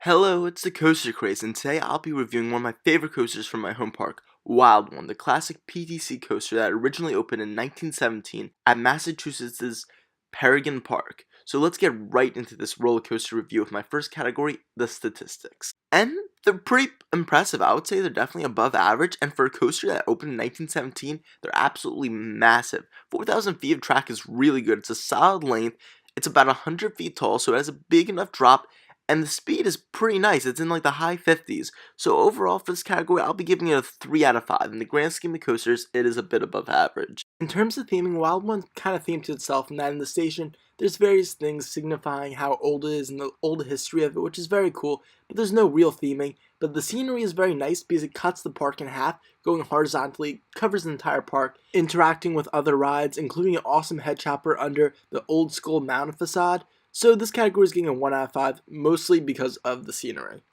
Hello, it's the Coaster Craze, and today I'll be reviewing one of my favorite coasters from my home park, Wild One, the classic PTC coaster that originally opened in 1917 at Massachusetts' Paragon Park. So let's get right into this roller coaster review with my first category, the statistics. And they're pretty impressive. I would say they're definitely above average, and for a coaster that opened in 1917, they're absolutely massive. 4,000 feet of track is really good. It's a solid length. It's about 100 feet tall, so it has a big enough drop and the speed is pretty nice. It's in like the high 50s. So overall for this category, I'll be giving it a 3 out of 5. In the grand scheme of coasters, it is a bit above average. In terms of theming, Wild One kind of themed to itself in that in the station, there's various things signifying how old it is and the old history of it, which is very cool, but there's no real theming. But the scenery is very nice because it cuts the park in half, going horizontally, covers the entire park, interacting with other rides, including an awesome head chopper under the old school mountain facade. So this category is getting a 1 out of 5, mostly because of the scenery.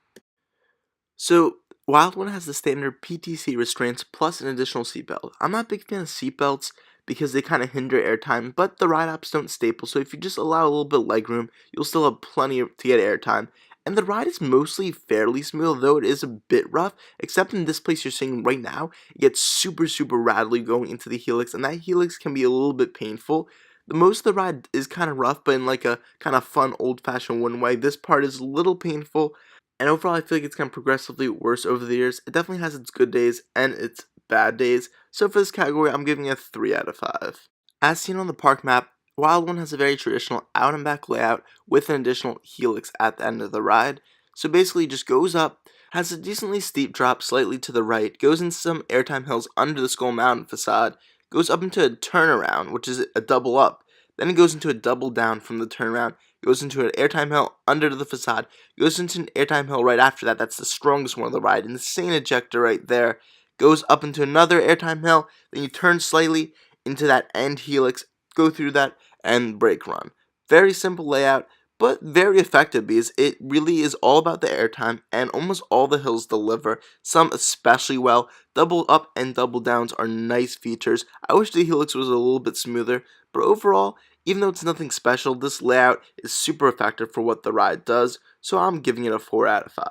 So Wild One has the standard PTC restraints plus an additional seatbelt. I'm not a big fan of seatbelts because they kind of hinder airtime, but the ride ups don't staple, so if you just allow a little bit of legroom, you'll still have plenty to get airtime. And the ride is mostly fairly smooth, though it is a bit rough, except in this place you're seeing right now, it gets super rattly going into the helix, and that helix can be a little bit painful. Most of the ride is kind of rough, but in like a kind of fun, old-fashioned one way. This part is a little painful, and overall I feel like it's gotten progressively worse over the years. It definitely has its good days and its bad days, so for this category I'm giving it a 3 out of 5. As seen on the park map, Wild One has a very traditional out and back layout with an additional helix at the end of the ride. So basically it just goes up, has a decently steep drop slightly to the right, goes into some airtime hills under the Skull Mountain facade, goes up into a turnaround, which is a double up. Then it goes into a double down from the turnaround, goes into an airtime hill under the facade, goes into an airtime hill right after that. That's the strongest one of the ride. Insane ejector right there. Goes up into another airtime hill, then you turn slightly into that end helix, go through that, and brake run. Very simple layout, but very effective because it really is all about the airtime, and almost all the hills deliver, some especially well. Double up and double downs are nice features. I wish the helix was a little bit smoother, but overall, even though it's nothing special, this layout is super effective for what the ride does, so I'm giving it a 4 out of 5.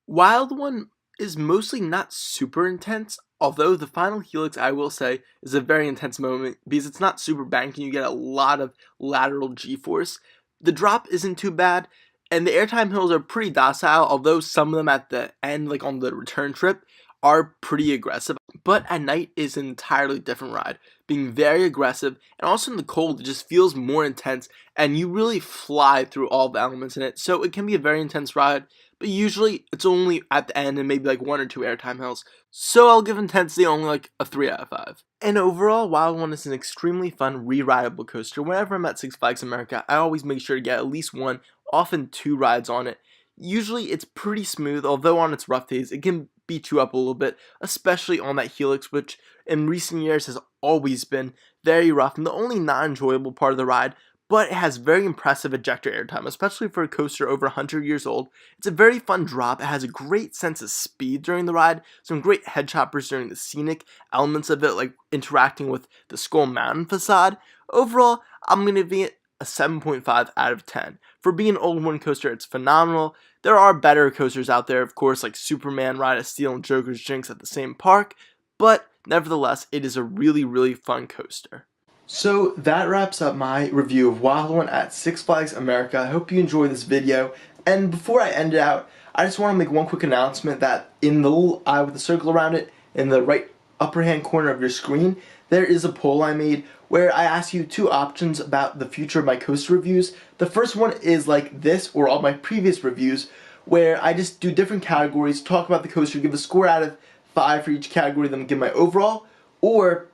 Wild One is mostly not super intense, although the final helix, I will say, is a very intense moment because it's not super banky, you get a lot of lateral g-force. The drop isn't too bad, and the airtime hills are pretty docile, although some of them at the end, like on the return trip, are pretty aggressive. But at night is an entirely different ride, being very aggressive, and also in the cold it just feels more intense, and you really fly through all the elements in it, so it can be a very intense ride, but usually it's only at the end and maybe like 1 or 2 airtime hills, so I'll give intensity only like a 3 out of 5. And overall, Wild One is an extremely fun, re-rideable coaster. Whenever I'm at Six Flags America, I always make sure to get at least 1, often 2 rides on it. Usually it's pretty smooth, although on its rough days it can beat you up a little bit, especially on that helix, which in recent years has always been very rough and the only non-enjoyable part of the ride, but it has very impressive ejector airtime, especially for a coaster over 100 years old. It's a very fun drop. It has a great sense of speed during the ride, some great head choppers during the scenic elements of it, like interacting with the Skull Mountain facade. Overall, I'm going to give it a 7.5 out of 10. For being an old one coaster, it's phenomenal. There are better coasters out there, of course, like Superman Ride of Steel and Joker's Jinx at the same park, but nevertheless, it is a really fun coaster. So that wraps up my review of Wild One at Six Flags America. I hope you enjoyed this video, and before I end it out, I just want to make one quick announcement that in the little eye with the circle around it, in the right upper hand corner of your screen, there is a poll I made where I ask you 2 options about the future of my coaster reviews. The first one is like this, or all my previous reviews, where I just do different categories, talk about the coaster, give a score out of 5 for each category, then give my overall. Or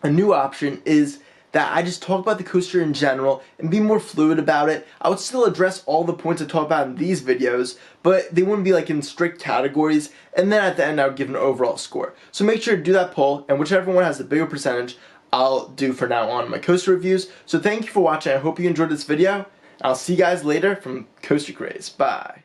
a new option is that I just talk about the coaster in general and be more fluid about it. I would still address all the points I talk about in these videos, but they wouldn't be like in strict categories, and then at the end I would give an overall score. So make sure to do that poll, and whichever one has the bigger percentage, I'll do for now on my coaster reviews. So thank you for watching. I hope you enjoyed this video. I'll see you guys later from Coaster Craze. Bye.